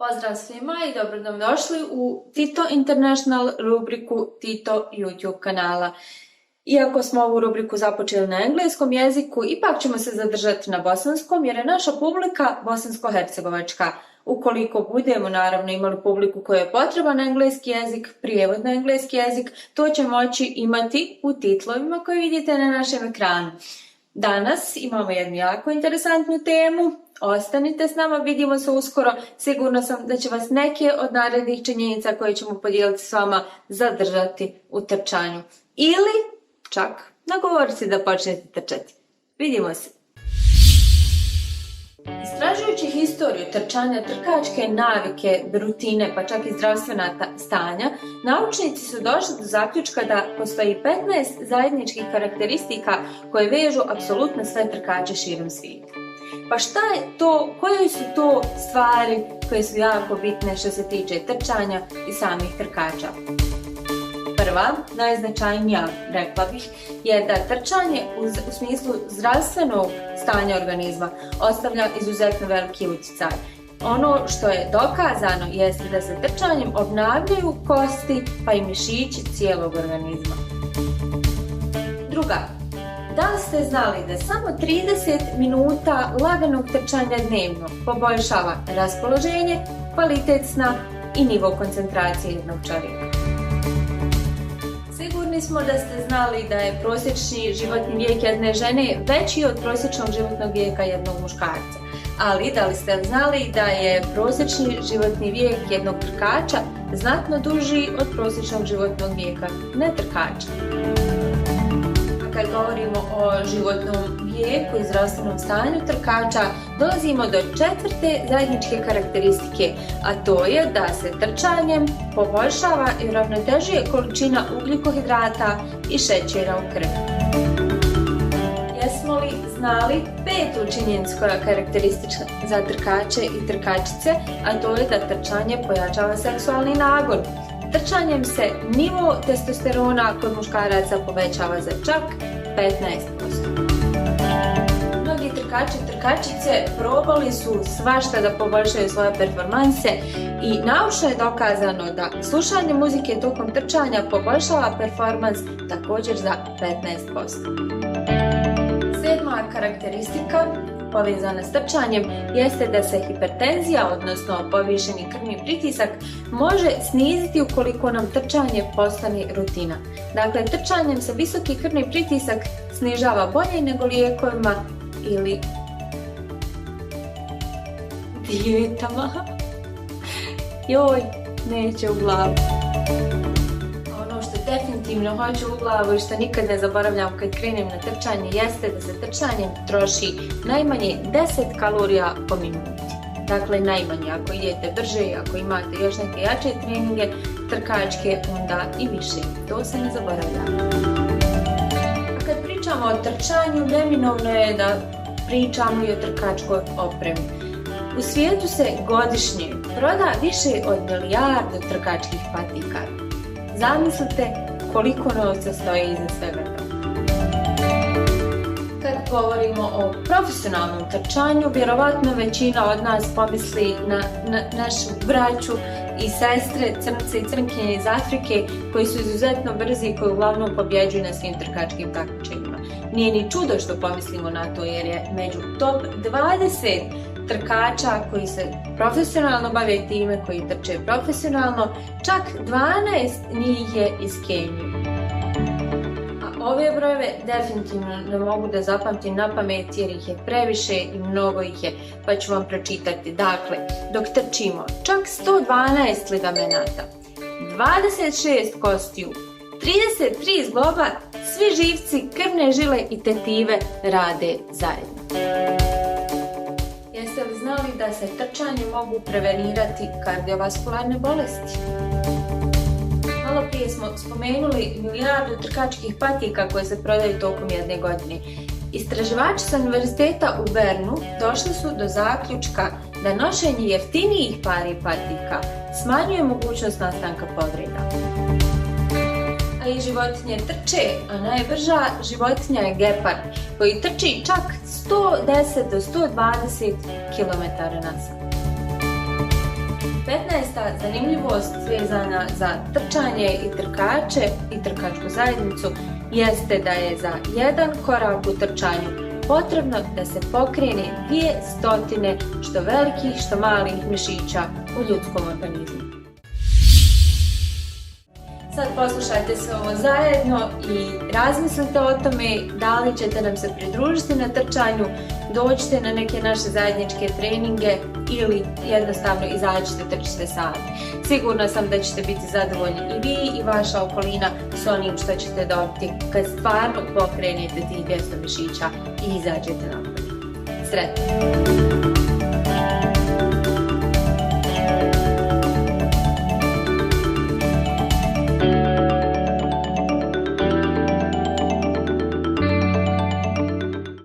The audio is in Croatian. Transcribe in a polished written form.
Pozdrav svima i dobro nam došli u Tito International rubriku Tito YouTube kanala. Iako smo ovu rubriku započeli na engleskom jeziku, ipak ćemo se zadržati na bosanskom jer je naša publika bosansko-hercegovačka. Ukoliko budemo naravno imali publiku koja je potreban engleski jezik, prijevod na engleski jezik, to će moći imati u titlovima koje vidite na našem ekranu. Danas imamo jednu jako interesantnu temu. Ostanite s nama, vidimo se uskoro. Sigurno sam da će vas neke od narednih činjenica koje ćemo podijeliti s vama zadržati u trčanju. Ili čak nagovoriti da počnete trčati. Vidimo se. Istražujući historiju trčanja, trkačke navike, rutine, pa čak i zdravstvena stanja, naučnici su došli do zaključka da postoji 15 zajedničkih karakteristika koje vežu apsolutno sve trkače širom svijeta. Pa šta je to, koje su to stvari koje su jako bitne što se tiče trčanja i samih trkača? Prva, najznačajnija, rekla bih, je da trčanje u smislu zdravstvenog stanja organizma ostavlja izuzetno veliki utjecaj. Ono što je dokazano jeste da se trčanjem obnavljaju kosti pa i mišići cijelog organizma. Druga, da li ste znali da samo 30 minuta laganog trčanja dnevno poboljšava raspoloženje, kvalitet sna i nivo koncentracije jednog čovjeka? Sigurni smo da ste znali da je prosječni životni vijek jedne žene veći od prosječnog životnog vijeka jednog muškarca. Ali da li ste znali da je prosječni životni vijek jednog trkača znatno duži od prosječnog životnog vijeka netrkača? Kad govorimo o životnom vijeku i zdravstvenom stanju trkača, dolazimo do četvrte zajedničke karakteristike, a to je da se trčanjem poboljšava i uravnotežuje količina ugljikohidrata i šećera u krvi. Jesmo li znali petu činjenicu koja je karakteristična za trkače i trkačice, a to je da trčanje pojačava seksualni nagon. Trčanjem se nivo testosterona kod muškaraca povećava za čak 15%. Mnogi trkači i trkačice probali su svašta da poboljšaju svoje performanse i naučno je dokazano da slušanje muzike tokom trčanja poboljšava performans također za 15%. Sedma karakteristika povezana s trčanjem jeste da se hipertenzija, odnosno povišeni krvni pritisak, može sniziti ukoliko nam trčanje postane rutina. Dakle, trčanjem se visoki krvni pritisak snižava bolje nego lijekovima ili dijetama. Joj, neće u glavu. Definitivno hoću u glavu i što nikad ne zaboravljam kad krenem na trčanje jeste da se trčanjem troši najmanje 10 kalorija po minuti. Dakle, najmanje. Ako idete brže i ako imate još neke jače treninge trkačke, onda i više. To se ne zaboravlja. A kad pričamo o trčanju, neminovno je da pričamo i o trkačkoj opremi. U svijetu se godišnje proda više od 1 milijardu trkačkih patika. Zamislite koliko novca stoji iza svega toga. Kad govorimo o profesionalnom trčanju, vjerovatno većina od nas pomisli na našu braću i sestre, crnce i crnkinje iz Afrike, koji su izuzetno brzi i koji uglavnom pobjeđuju na svim trkačkim takmičenjima. Nije ni čudo što pomislimo na to jer je među top 20 trkača koji se profesionalno bave time, koji trče profesionalno, čak 12 njih je iz Kenije. A ove brojeve definitivno ne mogu da zapamtim na pamet jer ih je previše i mnogo ih je, pa ću vam pročitati. Dakle, dok trčimo, čak 112 ligamenata, 26 kostiju, 33 zgloba, svi živci, krvne žile i tetive rade zajedno. Jeste li znali da se trčanje mogu prevenirati kardiovaskularne bolesti? Malo prije smo spomenuli 1 milijardu trkačkih patika koje se prodaju tokom jedne godine. Istraživači sa univerziteta u Bernu došli su do zaključka da nošenje jeftinijih pari patika smanjuje mogućnost nastanka povreda. A i životinje trče, a najbrža životinja je gepard, koji trči čak 110 do 120 km/h. 15. zanimljivost vezana za trčanje i trkače i trkačku zajednicu jeste da je za jedan korak u trčanju potrebno da se pokrene 200 što velikih što malih mišića u ljudskom organizmu. Sad poslušajte sve ovo zajedno i razmislite o tome da li ćete nam se pridružiti na trčanju, dođite na neke naše zajedničke treninge ili jednostavno izađite, trčite sami. Sigurna sam da ćete biti zadovoljni i vi i vaša okolina s onim što ćete dobiti kad stvarno pokrenete tih 200 mišića i izađete napolje. Sretno!